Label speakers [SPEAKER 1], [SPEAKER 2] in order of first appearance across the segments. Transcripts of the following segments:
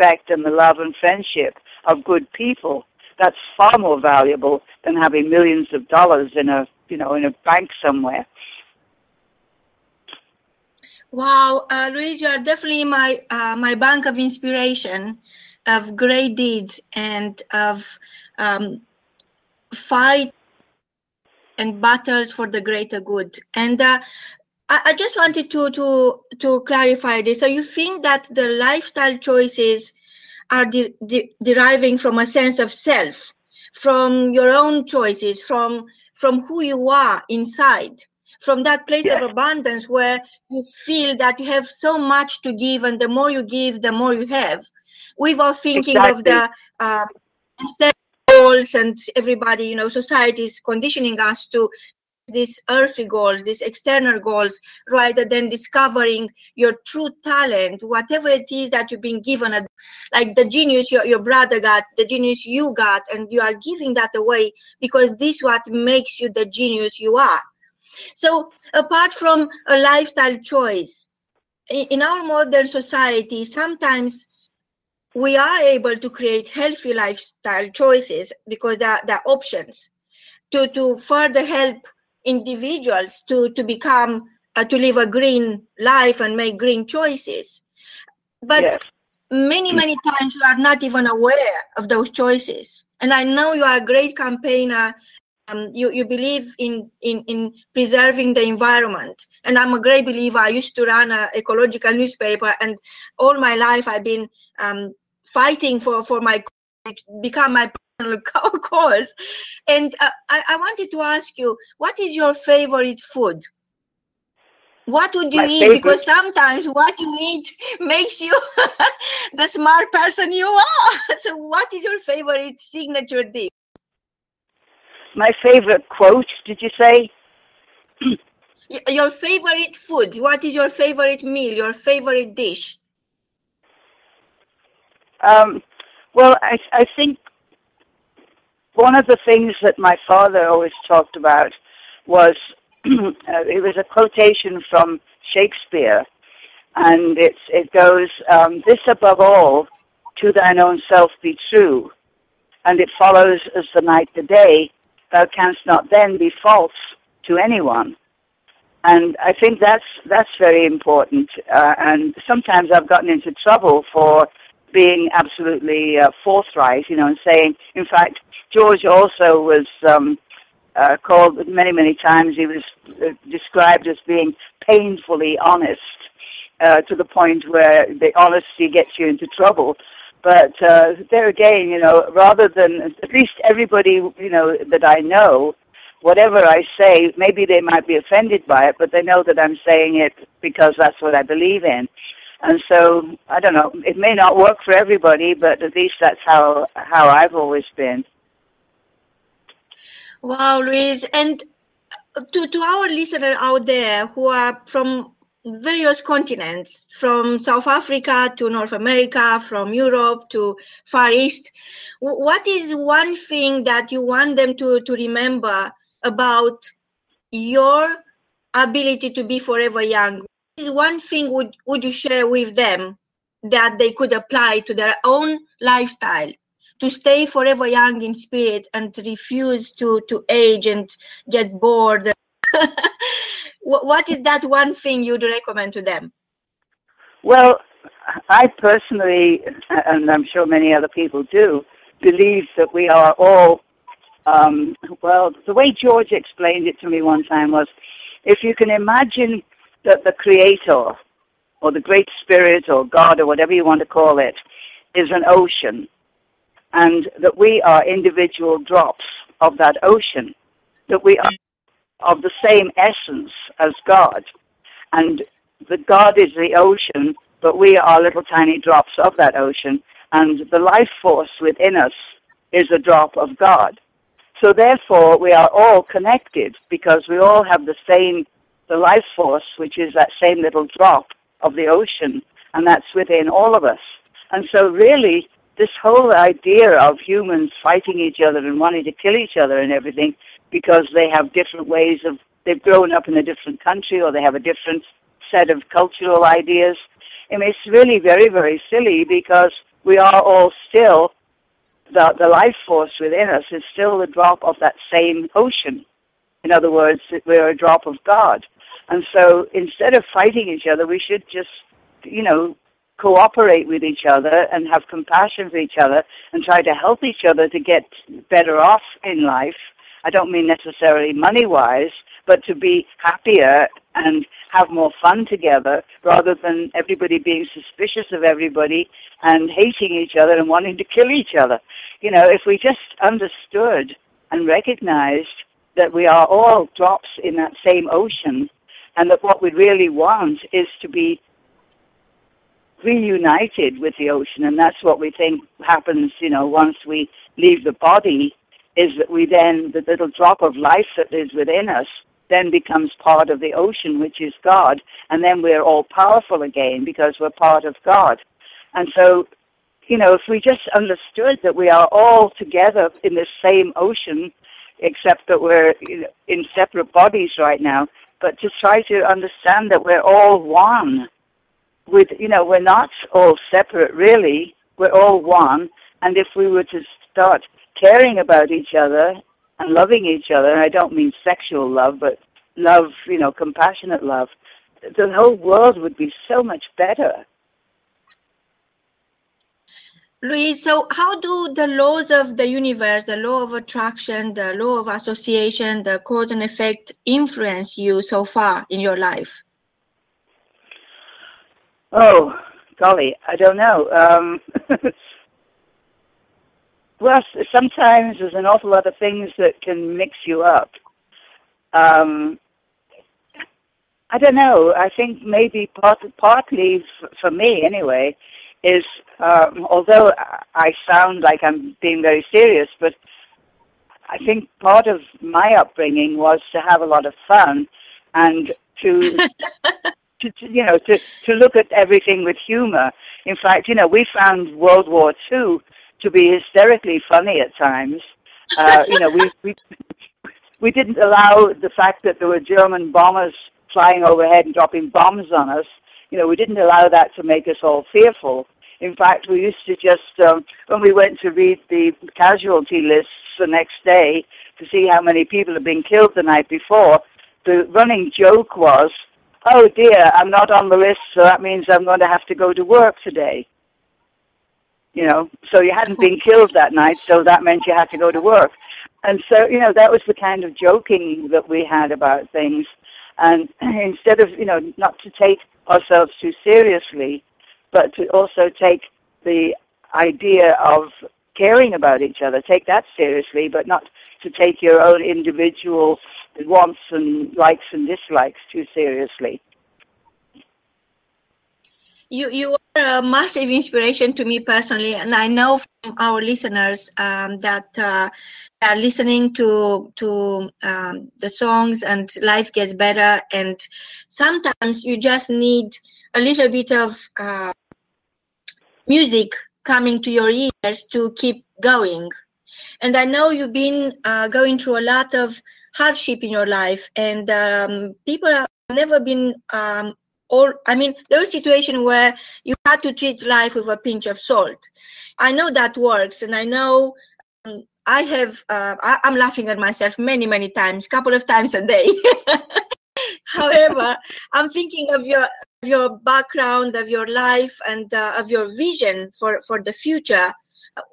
[SPEAKER 1] respect and the love and friendship of good people. That's far more valuable than having millions of dollars in a bank somewhere.
[SPEAKER 2] Wow, Louise, you are definitely my bank of inspiration, of great deeds, and of fight and battles for the greater good. And I just wanted to clarify this. So you think that the lifestyle choices are deriving from a sense of self, from your own choices, from who you are inside, from that place of abundance where you feel that you have so much to give, and the more you give, the more you have, without thinking of the external goals, and everybody, society is conditioning us to these earthly goals, these external goals, rather than discovering your true talent, whatever it is that you've been given, like the genius your brother got, the genius you got, and you are giving that away because this is what makes you the genius you are. So apart from a lifestyle choice, in our modern society, sometimes we are able to create healthy lifestyle choices because there are options to further help individuals to become to live a green life and make green choices. But many times you are not even aware of those choices. And I know you are a great campaigner. You believe in preserving the environment, and I'm a great believer. I used to run an ecological newspaper, and all my life I've been fighting for my become my personal cause. And I wanted to ask you, what is your favorite food? What would you eat? Because sometimes what you eat makes you the smart person you are. So what is your favorite signature dish?
[SPEAKER 1] My favorite quote, did you say?
[SPEAKER 2] Your favorite food. What is your favorite meal, your favorite dish?
[SPEAKER 1] Well, I think one of the things that my father always talked about was, it was a quotation from Shakespeare, and it goes, this above all, to thine own self be true, and it follows as the night the day, thou canst not then be false to anyone. And I think that's very important, and sometimes I've gotten into trouble for being absolutely forthright, and saying, in fact, George also was called many times. He was described as being painfully honest, to the point where the honesty gets you into trouble. But there again, rather than, at least everybody, that I know, whatever I say, maybe they might be offended by it, but they know that I'm saying it because that's what I believe in. And so, I don't know, it may not work for everybody, but at least that's how I've always been.
[SPEAKER 2] Wow, Louise. And to our listener out there who are from various continents, from South Africa to North America, from Europe to Far East, what is one thing that you want them to remember about your ability to be forever young? What is one thing would you share with them that they could apply to their own lifestyle to stay forever young in spirit and refuse to age and get bored? What is that one thing you'd recommend to them?
[SPEAKER 1] Well, I personally, and I'm sure many other people do, believe that we are all, well, the way George explained it to me one time was, if you can imagine that the Creator, or the Great Spirit, or God, or whatever you want to call it, is an ocean, and that we are individual drops of that ocean, that we are of the same essence as God, and that God is the ocean, but we are little tiny drops of that ocean, and the life force within us is a drop of God. So therefore, we are all connected, because we all have the life force, which is that same little drop of the ocean, and that's within all of us. And so really, this whole idea of humans fighting each other and wanting to kill each other and everything, because they have different ways of, they've grown up in a different country, or they have a different set of cultural ideas. I mean, it's really very, very silly, because we are all still, the life force within us is still a drop of that same ocean. In other words, we're a drop of God. And so instead of fighting each other, we should just, cooperate with each other and have compassion for each other and try to help each other to get better off in life. I don't mean necessarily money-wise, but to be happier and have more fun together rather than everybody being suspicious of everybody and hating each other and wanting to kill each other. If we just understood and recognized that we are all drops in that same ocean and that what we really want is to be reunited with the ocean, and that's what we think happens, once we leave the body, is that we then, the little drop of life that is within us, then becomes part of the ocean, which is God, and then we're all powerful again because we're part of God. And so, if we just understood that we are all together in the same ocean, except that we're in separate bodies right now, but to try to understand that we're all one. We're not all separate, really. We're all one. And if we were to start caring about each other and loving each other, and I don't mean sexual love, but love, compassionate love, the whole world would be so much better.
[SPEAKER 2] Louise, so how do the laws of the universe, the law of attraction, the law of association, the cause and effect influence you so far in your life?
[SPEAKER 1] Oh, golly, I don't know. Well, sometimes there's an awful lot of things that can mix you up. I don't know. I think maybe partly for me anyway is, although I sound like I'm being very serious, but I think part of my upbringing was to have a lot of fun and to to look at everything with humor. In fact, we found World War II to be hysterically funny at times. We didn't allow the fact that there were German bombers flying overhead and dropping bombs on us. We didn't allow that to make us all fearful. In fact, we used to just, when we went to read the casualty lists the next day to see how many people had been killed the night before, the running joke was, oh dear, I'm not on the list, so that means I'm going to have to go to work today. So you hadn't been killed that night, so that meant you had to go to work. And so, that was the kind of joking that we had about things. And instead of, not to take ourselves too seriously, but to also take the idea of caring about each other, take that seriously, but not to take your own individual wants and likes and dislikes too seriously.
[SPEAKER 2] You are a massive inspiration to me personally, and I know from our listeners that are listening to the songs and life gets better, and sometimes you just need a little bit of music coming to your ears to keep going. And I know you've been going through a lot of hardship in your life, and people have never been there was a situation where you had to treat life with a pinch of salt. I know that works, and I know I'm laughing at myself many times, couple of times a day. However, I'm thinking of your background, of your life, and of your vision for the future.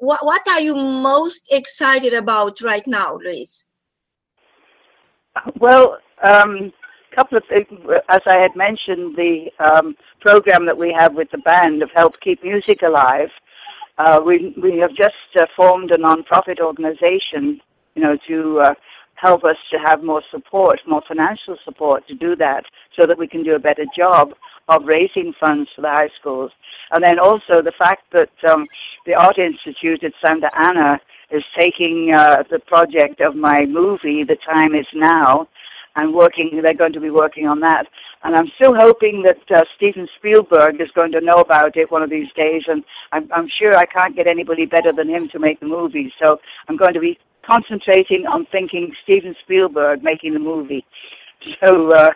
[SPEAKER 2] What are you most excited about right now, Louise?
[SPEAKER 1] Well, couple of things. As I had mentioned, the program that we have with the band of Help Keep Music Alive, we have just formed a non-profit organization, to help us to have more support, more financial support to do that, so that we can do a better job of raising funds for the high schools. And then also the fact that the Art Institute at Santa Ana is taking the project of my movie, The Time Is Now, and they're going to be working on that. And I'm still hoping that Steven Spielberg is going to know about it one of these days, and I'm sure I can't get anybody better than him to make the movie. So I'm going to be concentrating on thinking Steven Spielberg making the movie. So,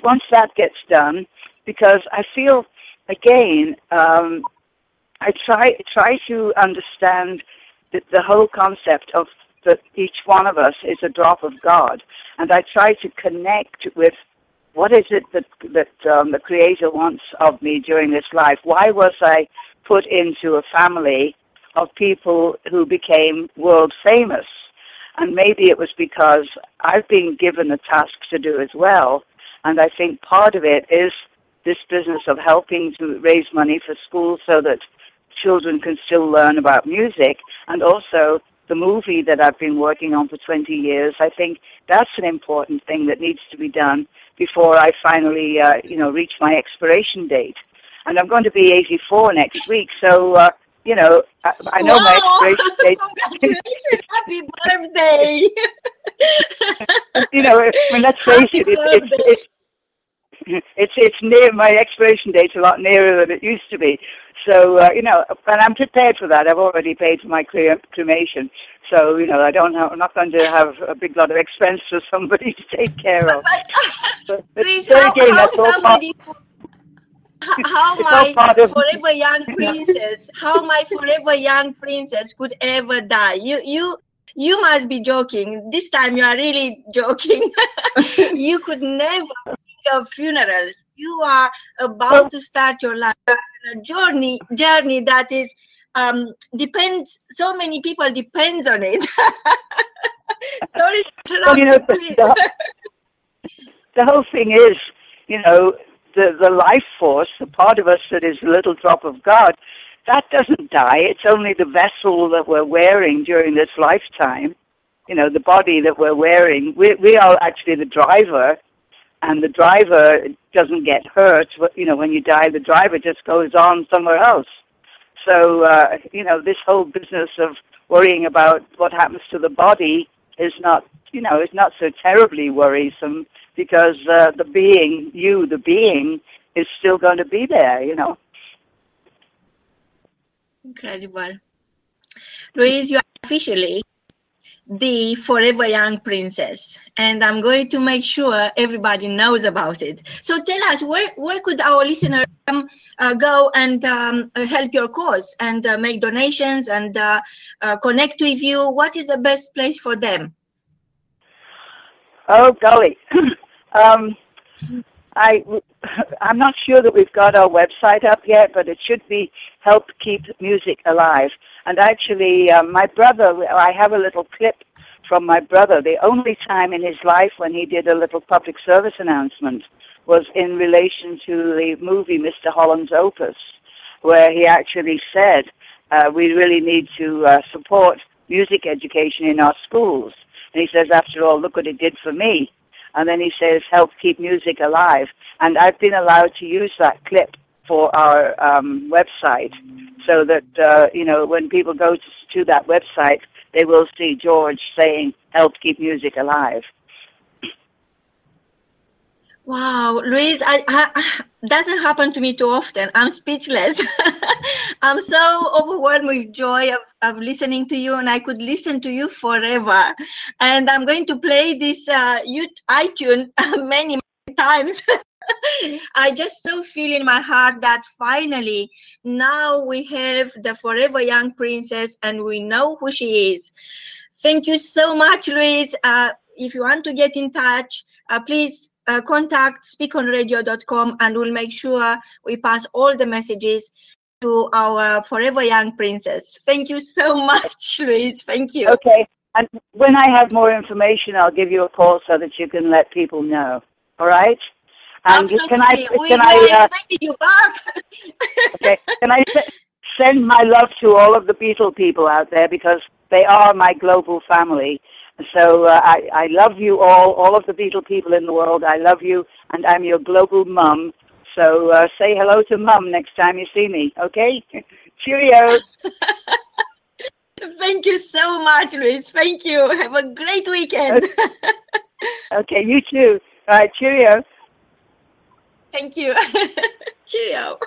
[SPEAKER 1] once that gets done, because I feel, again, I try to understand the whole concept of that each one of us is a drop of God, and I try to connect with what is it that the Creator wants of me during this life. Why was I put into a family of people who became world famous? And maybe it was because I've been given a task to do as well, and I think part of it is this business of helping to raise money for schools so that children can still learn about music, and also the movie that I've been working on for 20 years. I think that's an important thing that needs to be done before I finally, reach my expiration date. And I'm going to be 84 next week, so, I know my expiration date.
[SPEAKER 2] Congratulations! Happy birthday!
[SPEAKER 1] Let's face it, it's near, my expiration date's a lot nearer than it used to be. So, and I'm prepared for that. I've already paid for my cremation. So, I'm not going to have a big lot of expense for somebody to take care of.
[SPEAKER 2] Please, how my forever young princess could ever die? You must be joking. This time you are really joking. You could never of funerals. You are about to start your life, a journey that is depends. So many people depends on it. Sorry,
[SPEAKER 1] the whole thing is, the life force, the part of us that is a little drop of God, that doesn't die. It's only the vessel that we're wearing during this lifetime. The body that we're wearing. We are actually the driver. And the driver doesn't get hurt. When you die, the driver just goes on somewhere else. So, this whole business of worrying about what happens to the body is not, is not so terribly worrisome, because the being is still going to be there,
[SPEAKER 2] Incredible. Louise, you are officially the forever young princess, and I'm going to make sure everybody knows about it. So tell us, where could our listeners go and help your cause and make donations and connect with you? What is the best place for them?
[SPEAKER 1] Oh, golly. I'm not sure that we've got our website up yet, but it should be Help Keep Music Alive. And actually, my brother, I have a little clip from my brother. The only time in his life when he did a little public service announcement was in relation to the movie Mr. Holland's Opus, where he actually said, we really need to support music education in our schools. And he says, after all, look what it did for me. And then he says, help keep music alive. And I've been allowed to use that clip for our website, so that, when people go to that website, they will see George saying, help keep music alive.
[SPEAKER 2] Wow, Louise, doesn't happen to me too often. I'm speechless. I'm so overwhelmed with joy of listening to you, and I could listen to you forever. And I'm going to play this iTunes many times. I just so feel in my heart that finally now we have the forever young princess and we know who she is. Thank you so much, Louise. If you want to get in touch, please contact SpeakonRadio.com, and we'll make sure we pass all the messages to our forever young princess. Thank you so much, Louise. Thank you.
[SPEAKER 1] Okay. And when I have more information, I'll give you a call so that you can let people know. All right? And
[SPEAKER 2] absolutely.
[SPEAKER 1] Can I
[SPEAKER 2] you back.
[SPEAKER 1] Okay. Can I send my love to all of the Beatles people out there, because they are my global family. So I love you all of the Beatles people in the world. I love you, and I'm your global mum. So say hello to Mum next time you see me, okay? Cheerio.
[SPEAKER 2] Thank you so much, Louise. Thank you. Have a great weekend.
[SPEAKER 1] Okay, you too. All right, cheerio.
[SPEAKER 2] Thank you. Cheerio.